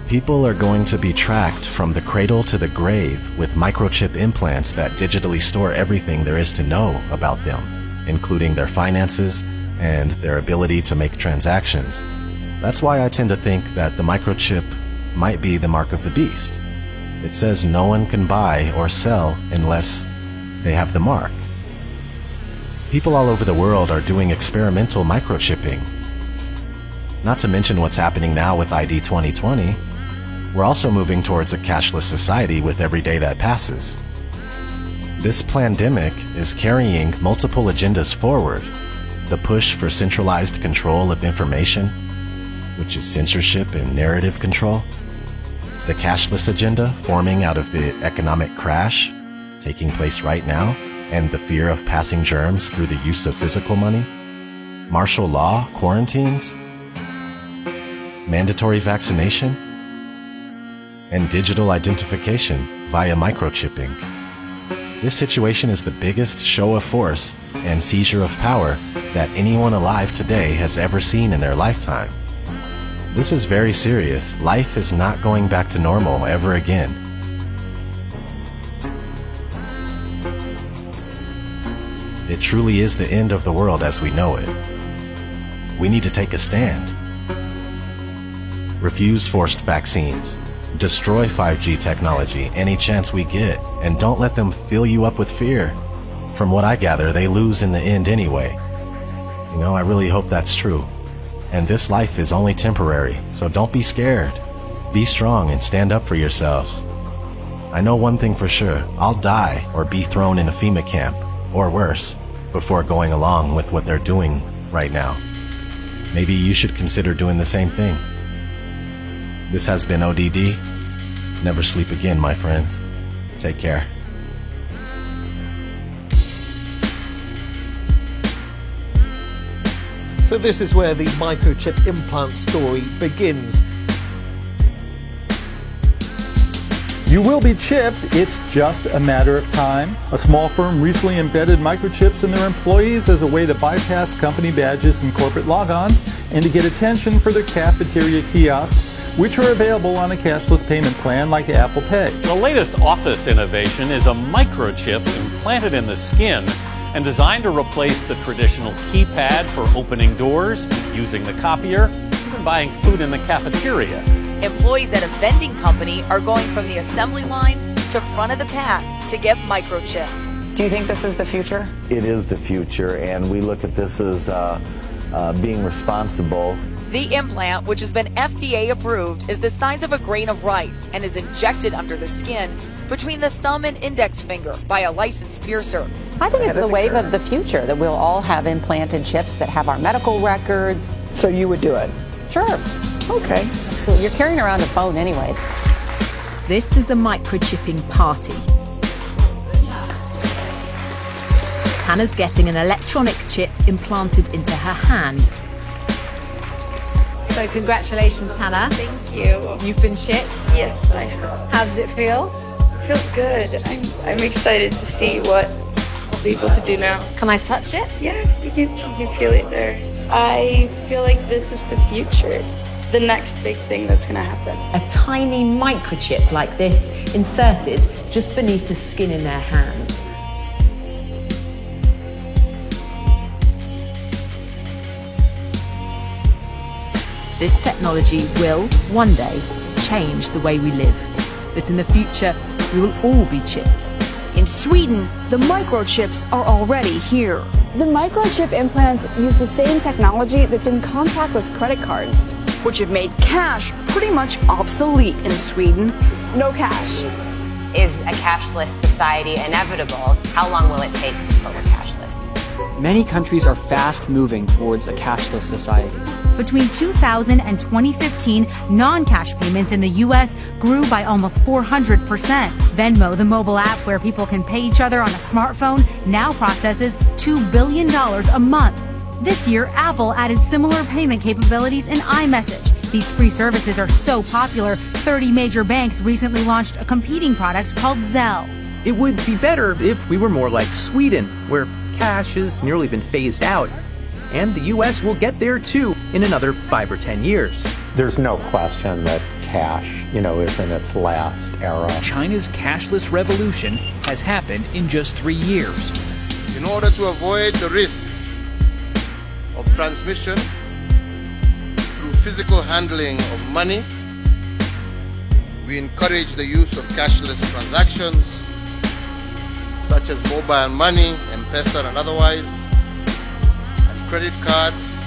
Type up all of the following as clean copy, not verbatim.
People are going to be tracked from the cradle to the grave with microchip implants that digitally store everything there is to know about them, including their finances and their ability to make transactions. That's why I tend to think that the microchip might be the mark of the beast. It says no one can buy or sell unless they have the mark. People all over the world are doing experimental microchipping. Not to mention what's happening now with ID 2020. We're also moving towards a cashless society with every day that passes. This pandemic is carrying multiple agendas forward. The push for centralized control of information, which is censorship and narrative control. The cashless agenda forming out of the economic crash taking place right now, and the fear of passing germs through the use of physical money. Martial law quarantines, mandatory vaccination, and digital identification via microchipping. This situation is the biggest show of force and seizure of power that anyone alive today has ever seen in their lifetime. This is very serious. Life is not going back to normal ever again. It truly is the end of the world as we know it. We need to take a stand. Refuse forced vaccines. Destroy 5G technology any chance we get, and don't let them fill you up with fear. From what I gather, they lose in the end anyway. You know, I really hope that's true. And this life is only temporary, so don't be scared. Be strong and stand up for yourselves. I know one thing for sure, I'll die or be thrown in a FEMA camp, or worse, before going along with what they're doing right now. Maybe you should consider doing the same thing. This has been ODD. Never sleep again, my friends. Take care. So this is where the microchip implant story begins. You will be chipped, it's just a matter of time. A small firm recently embedded microchips in their employees as a way to bypass company badges and corporate logons and to get attention for their cafeteria kiosks, which are available on a cashless payment plan like Apple Pay. The latest office innovation is a microchip implanted in the skin and designed to replace the traditional keypad for opening doors, using the copier, even buying food in the cafeteria. Employees at a vending company are going from the assembly line to front of the pack to get microchipped. Do you think this is the future? It is the future, and we look at this as being responsible. The implant, which has been FDA approved, is the size of a grain of rice and is injected under the skin between the thumb and index finger by a licensed piercer. I think it's the wave of the future, that we'll all have implanted chips that have our medical records. So you would do it? Sure. Okay. You're carrying around a phone anyway. This is a microchipping party. Hannah's getting an electronic chip implanted into her hand. So congratulations, Hannah. Thank you. You've been chipped? Yes, I have. How does it feel? It feels good. I'm excited to see what I'll be able to do now. Can I touch it? Yeah, you can feel it there. I feel like this is the future. It's the next big thing that's going to happen. A tiny microchip like this inserted just beneath the skin in their hands. This technology will, one day, change the way we live. That in the future, we will all be chipped. In Sweden, the microchips are already here. The microchip implants use the same technology that's in contactless credit cards, which have made cash pretty much obsolete in Sweden. No cash. Is a cashless society inevitable? How long will it take before we're cashless? Many countries are fast moving towards a cashless society. Between 2000 and 2015, non-cash payments in the U.S. grew by almost 400%. Venmo, the mobile app where people can pay each other on a smartphone, now processes $2 billion a month. This year, Apple added similar payment capabilities in iMessage. These free services are so popular, 30 major banks recently launched a competing product called Zelle. It would be better if we were more like Sweden, where cash has nearly been phased out. And the U.S. will get there too. in another 5 or 10 years. There's no question that cash, is in its last era. China's cashless revolution has happened in just 3 years. In order to avoid the risk of transmission through physical handling of money, we encourage the use of cashless transactions, such as mobile money, M-Pesa and otherwise, and credit cards.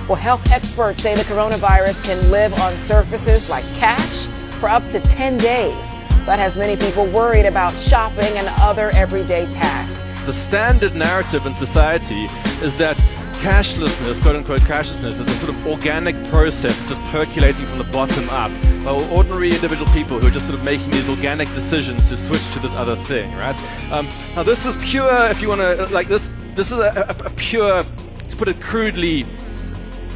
Well, health experts say the coronavirus can live on surfaces like cash for up to 10 days. That has many people worried about shopping and other everyday tasks. The standard narrative in society is that cashlessness, quote-unquote cashlessness, is a sort of organic process just percolating from the bottom up by ordinary individual people who are just sort of making these organic decisions to switch to this other thing, right? Now this is pure, if you want to, like this is a pure, to put it crudely,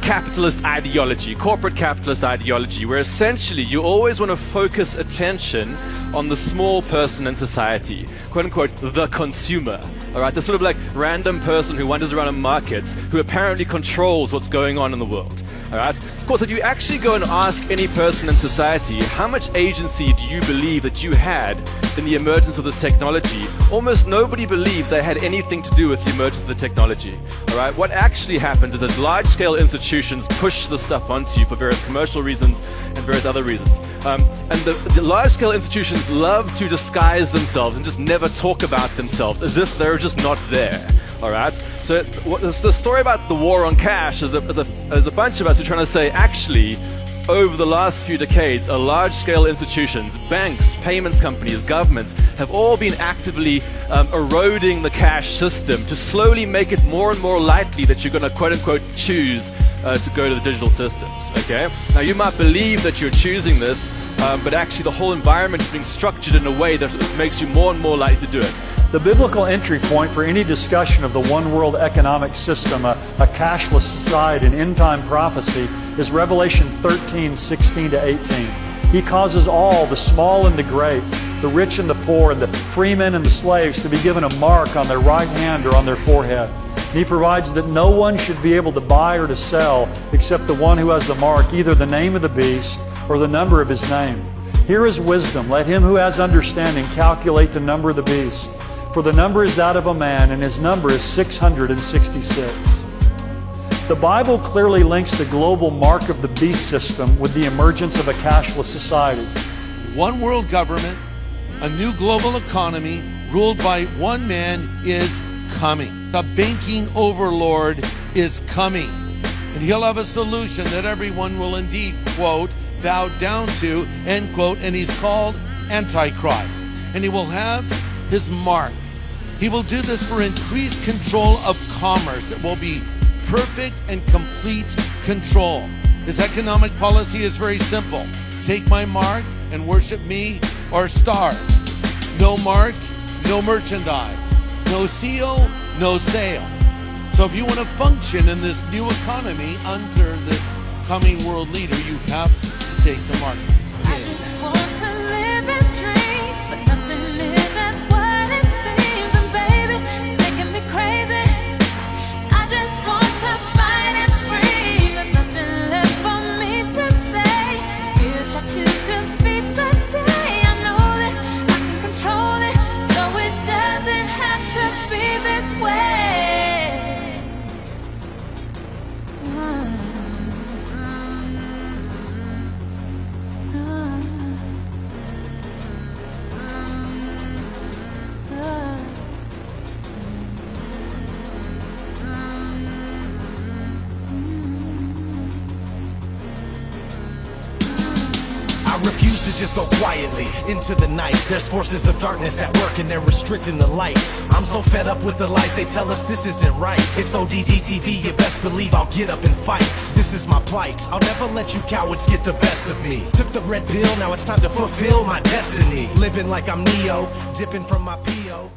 capitalist ideology, corporate capitalist ideology, where essentially you always want to focus attention on the small person in society, quote unquote, the consumer. All right, the sort of like random person who wanders around in markets, who apparently controls what's going on in the world. All right. Of course, if you actually go and ask any person in society, how much agency do you believe that you had in the emergence of this technology? Almost nobody believes they had anything to do with the emergence of the technology. All right. What actually happens is that large-scale institutions push the stuff onto you for various commercial reasons and various other reasons. And the large-scale institutions love to disguise themselves and just never talk about themselves as if they're just not there. All right. So the story about the war on cash is a bunch of us who are trying to say, actually, over the last few decades, large-scale institutions, banks, payments companies, governments have all been actively eroding the cash system to slowly make it more and more likely that you're going to quote-unquote choose to go to the digital systems. Okay. Now you might believe that you're choosing this, but actually the whole environment is being structured in a way that makes you more and more likely to do it. The biblical entry point for any discussion of the one world economic system, a cashless society, and end-time prophecy is Revelation 13:16 to 18. He causes all, the small and the great, the rich and the poor, and the freemen and the slaves to be given a mark on their right hand or on their forehead. And he provides that no one should be able to buy or to sell except the one who has the mark, either the name of the beast or the number of his name. Here is wisdom. Let him who has understanding calculate the number of the beast. For the number is that of a man, and his number is 666. The Bible clearly links the global mark of the beast system with the emergence of a cashless society. One world government, a new global economy ruled by one man is coming. A banking overlord is coming. And he'll have a solution that everyone will indeed, quote, bow down to, end quote, and he's called Antichrist. And he will have his mark. He will do this for increased control of commerce. It will be perfect and complete control. His economic policy is very simple. Take my mark and worship me or starve. No mark, no merchandise. No seal, no sale. So if you want to function in this new economy under this coming world leader, you have to take the mark. I just want to live and dream, but nothing is as what it seems. And baby, it's making me crazy. I just want to fight and scream. There's nothing left for me to say. Feel shot to defeat the day. I know that I can control it, so it doesn't have to be this way. I refuse to just go quietly into the night. There's forces of darkness at work and they're restricting the light. I'm so fed up with the lies, they tell us this isn't right. It's ODD TV, you best believe I'll get up and fight. This is my plight, I'll never let you cowards get the best of me. Took the red pill, now it's time to fulfill my destiny. Living like I'm Neo, dipping from my P.O.